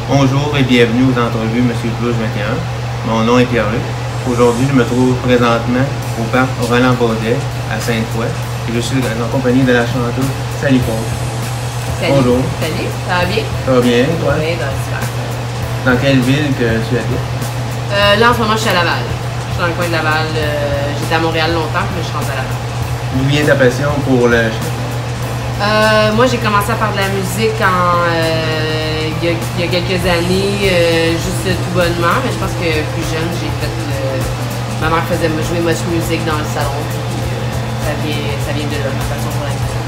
Bonjour et bienvenue aux entrevues Monsieur Plus 21. Mon nom est Pierre-Luc. Aujourd'hui, je me trouve présentement au parc Roland-Baudet à Sainte-Foy et je suis en compagnie de la chanteuse Sally Paul. Salut. Bonjour. Salut, ça va bien? Ça va bien, toi? Oui, ça va super. Dans quelle ville que tu habites? Là, en ce moment, je suis à Laval. Je suis dans le coin de Laval. J'étais à Montréal longtemps, mais je suis rendue à Laval. D'où vient ta passion pour le chant? Moi, j'ai commencé à faire de la musique il y a quelques années, juste tout bonnement, mais je pense que plus jeune, j'ai fait ma mère faisait jouer Much Music dans le salon, puis ça vient de là, ma passion pour la musique.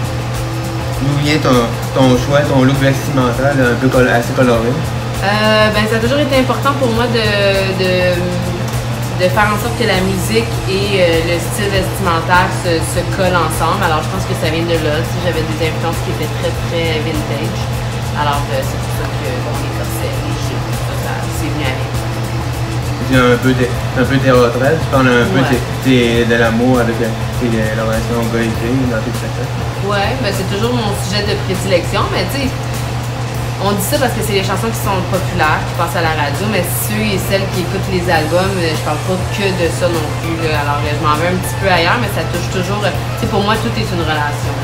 D'où vient ton choix, ton look vestimentaire un peu assez coloré? Ça a toujours été important pour moi de faire en sorte que la musique et le style vestimentaire se collent ensemble. Alors je pense que ça vient de là. Si j'avais des influences qui étaient très très vintage. Alors c'est pour ça que les corsets, les jupes, ça c'est venu avec. C'est un peu théâtral, tu parles un peu de l'amour avec les relations gars et filles dans tes spectacles. Ouais, c'est toujours mon sujet de prédilection, mais tu sais, on dit ça parce que c'est les chansons qui sont populaires, qui passent à la radio, mais ceux et celles qui écoutent les albums, je parle pas que de ça non plus. Là. Alors je m'en vais un petit peu ailleurs, mais ça touche toujours. Tu sais, pour moi, tout est une relation.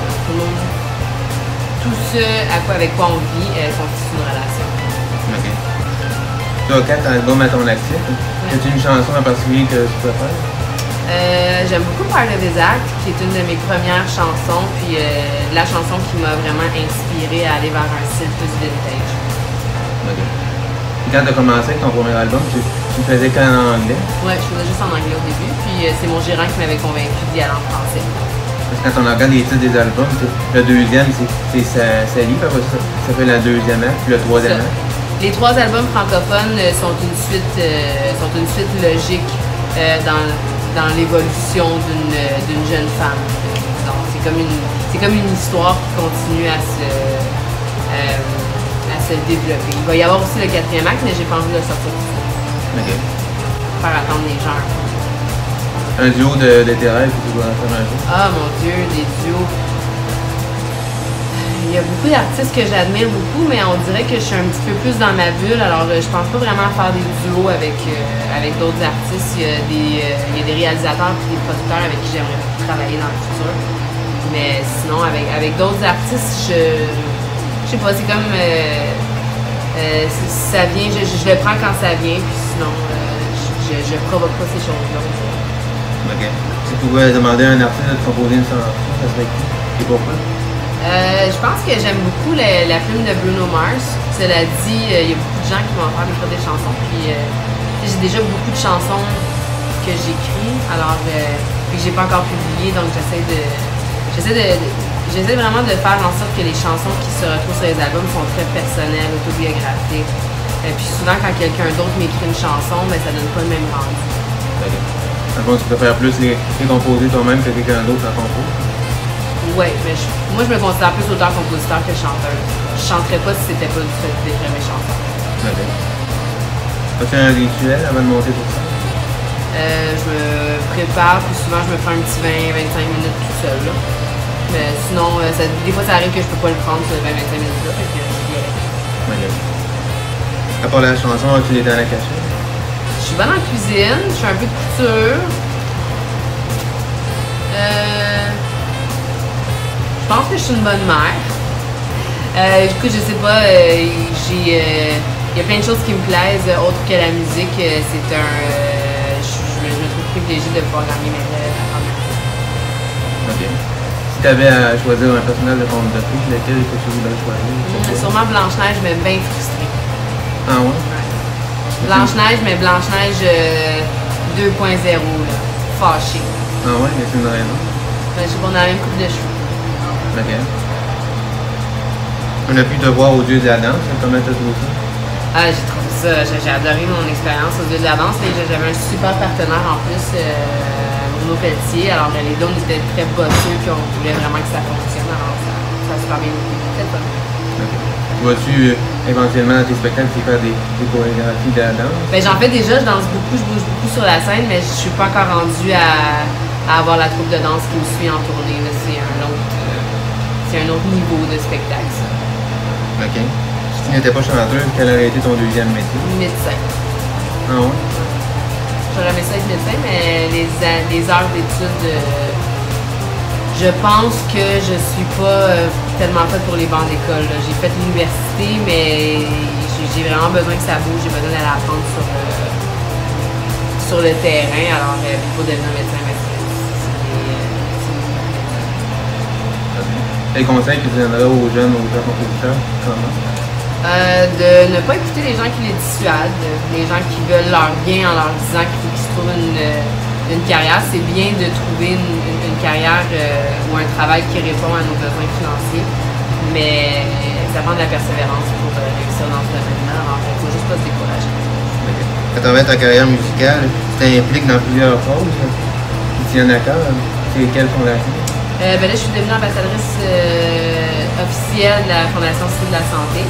Tout ce avec quoi on vit constitue une relation. Ok. Tu as 4 albums à ton actif. Ouais. As-tu une chanson en particulier que tu préfères? J'aime beaucoup Part of His Act, qui est une de mes premières chansons, puis la chanson qui m'a vraiment inspirée à aller vers un style plus vintage. Ok. Et quand tu as commencé avec ton premier album, tu faisais qu'en anglais? Ouais, je faisais juste en anglais au début, puis c'est mon gérant qui m'avait convaincu d'y aller en français. Parce que quand on regarde les titres des albums, le deuxième, c'est Sally, ça fait la deuxième acte, puis le troisième acte. Les 3 albums francophones sont une suite logique dans l'évolution d'une jeune femme. C'est comme une histoire qui continue à se développer. Il va y avoir aussi le 4e acte, mais j'ai pas envie de le sortir tout de suite. Ok. Faire attendre les gens. Un duo de tes rêves que tu dois faire un jour? Ah mon Dieu, des duos. Il y a beaucoup d'artistes que j'admire beaucoup, mais on dirait que je suis un petit peu plus dans ma bulle. Alors, je pense pas vraiment à faire des duos avec d'autres artistes. Il y a des réalisateurs et des producteurs avec qui j'aimerais beaucoup travailler dans le futur. Mais sinon, avec d'autres artistes, je sais pas, c'est comme ça vient, je le prends quand ça vient, puis sinon, je provoque pas ces choses-là. Ok. Si tu pouvais demander à un artiste de te composer une chanson, ça serait qui? Et pourquoi? Je pense que j'aime beaucoup la plume de Bruno Mars. Cela dit, il y a beaucoup de gens qui vont faire des chansons. Puis j'ai déjà beaucoup de chansons que j'écris, alors puis que j'ai pas encore publiées, donc j'essaie vraiment de faire en sorte que les chansons qui se retrouvent sur les albums sont très personnelles, autobiographiques. Puis souvent quand quelqu'un d'autre m'écrit une chanson, ça donne pas le même rendu. Avant, tu préfères plus les composer toi-même que quelqu'un d'autre en compose? Oui, mais moi je me considère plus auteur-compositeur que chanteur. Je chanterais pas si c'était pas du fait d'écrire mes chansons. Ok. As-tu un rituel avant de monter pour ça? Je me prépare, puis souvent je me fais un petit 20-25 minutes tout seul. Là. Mais sinon, des fois ça arrive que je peux pas le prendre sur 20-25 minutes là, fait que je dirais. Ok. À part la chanson, as-tu des dans la cachette? Je suis bonne en cuisine, je fais un peu de couture. Je pense que je suis une bonne mère. Du coup, je sais pas, il y a plein de choses qui me plaisent autres que la musique. Je me trouve privilégiée de pouvoir gagner mes rêves à faire. Ok. Si tu avais à choisir un personnage de conte de fées, lequel est-ce que tu voudrais choisir? Sûrement Blanche-Neige, mais bien frustrée. Ah ouais? Blanche-Neige, mais Blanche-Neige 2.0, là. Fâchée. Ah ouais, mais c'est une raison. Je sais pas, on a la même coupe de cheveux. Ok. On a pu te voir aux Dieux de la danse, comment t'as trouvé ça? Ah, j'ai trouvé ça, j'ai adoré mon expérience aux Dieux de la danse. J'avais un super partenaire en plus, Bruno Pelletier. Alors les deux, on était très bosseux, puis on voulait vraiment que ça fonctionne. Alors ça a super bien été. C'était fun. Okay. Vas-tu éventuellement dans tes spectacles faire des chorégraphies de la danse? J'en fais déjà, je danse beaucoup, je bouge beaucoup sur la scène, mais je suis pas encore rendue à avoir la troupe de danse qui me suit en tournée. C'est un autre niveau de spectacle, ça. Ok. Je tu n'étais pas chanteuse, quel aurait été ton deuxième métier? Médecin. Ah ouais? J'aurais aimé ça être médecin, mais les heures d'études, je pense que je suis pas tellement faite pour les bancs d'école. J'ai fait l'université, mais j'ai vraiment besoin que ça bouge. J'ai besoin d'aller apprendre sur le terrain. Alors, pour devenir médecin, Quel conseil que tu donnerais aux jeunes compositeurs? de ne pas écouter les gens qui les dissuadent, les gens qui veulent leur bien en leur disant qu'il faut qu'ils se trouvent une carrière. C'est bien de trouver une carrière ou un travail qui répond à nos besoins financiers, mais ça prend de la persévérance pour réussir dans ce domaine-là. Alors, il ne faut juste pas se décourager. À travers ta carrière musicale, tu t'impliques dans plusieurs causes qui tiennent à cœur. C'est quelle fondation? Là, je suis devenue ambassadrice officielle de la Fondation Cité de la Santé.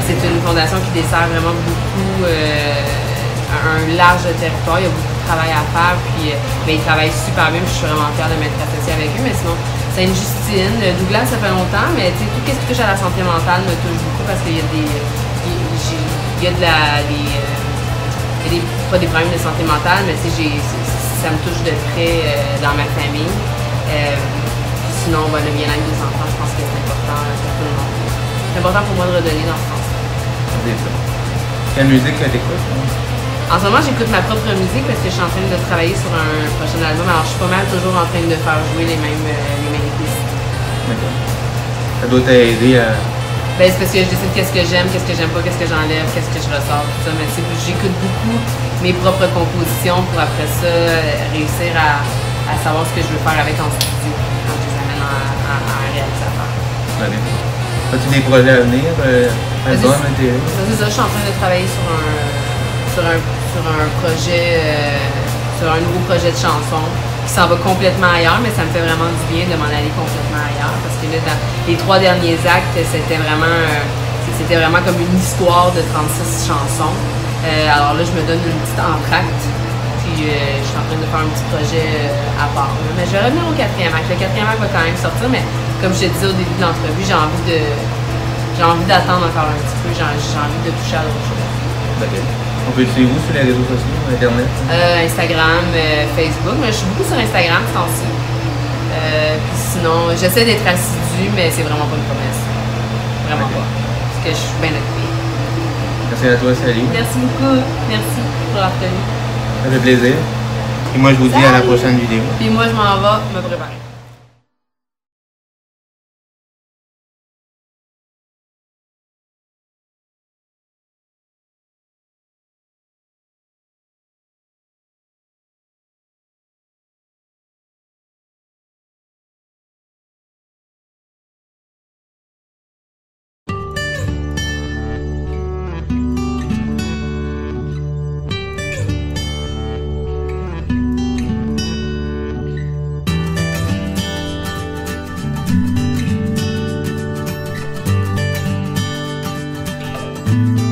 C'est une fondation qui dessert vraiment beaucoup un large territoire. Il y a beaucoup de travail à faire, puis ils travaillent super bien. Puis je suis vraiment fière de m'être associée avec eux. Mais sinon, Sainte-Justine, Douglas, ça fait longtemps, mais tout ce qui touche à la santé mentale me touche beaucoup parce qu'il y a pas des problèmes de santé mentale, mais ça me touche de près dans ma famille. Sinon, le bien-être des enfants, je pense que c'est important pour tout le monde. C'est important pour moi de redonner dans ce sens. Quelle musique tu écoutes? En ce moment, j'écoute ma propre musique parce que je suis en train de travailler sur un prochain album. Alors, je suis pas mal toujours en train de faire jouer les mêmes pistes. D'accord. Ça doit t'aider à... C'est parce que je décide qu'est-ce que j'aime pas, qu'est-ce que j'enlève, qu'est-ce que je ressors, tout ça. Mais j'écoute beaucoup mes propres compositions pour après ça réussir à savoir ce que je veux faire avec en studio quand je les amène à un réalisateur. As-tu des projets à venir? Album, télé? C'est ça, je suis en train de travailler sur un projet, sur un nouveau projet de chanson qui s'en va complètement ailleurs, mais ça me fait vraiment du bien de m'en aller complètement ailleurs parce que là, dans les 3 derniers actes, c'était vraiment comme une histoire de 36 chansons. Alors là, je me donne une petite entracte, puis je suis en train de faire un petit projet à part. Mais je vais revenir au 4e acte. Le 4e acte va quand même sortir, mais comme je te disais au début de l'entrevue, j'ai envie d'attendre encore un petit peu, j'ai envie de toucher à d'autres choses. Okay. On peut te suivre où sur les réseaux sociaux, Internet? Instagram, Facebook, mais je suis beaucoup sur Instagram ce temps-ci. Puis sinon, j'essaie d'être assidue, mais c'est vraiment pas une promesse. Vraiment pas. Parce que je suis bien occupée. Merci à toi, Sally. Merci beaucoup. Merci pour la tenue. Ça fait plaisir. Et moi, je vous dis à la prochaine vidéo. Puis moi, je m'en vais me préparer. Thank you.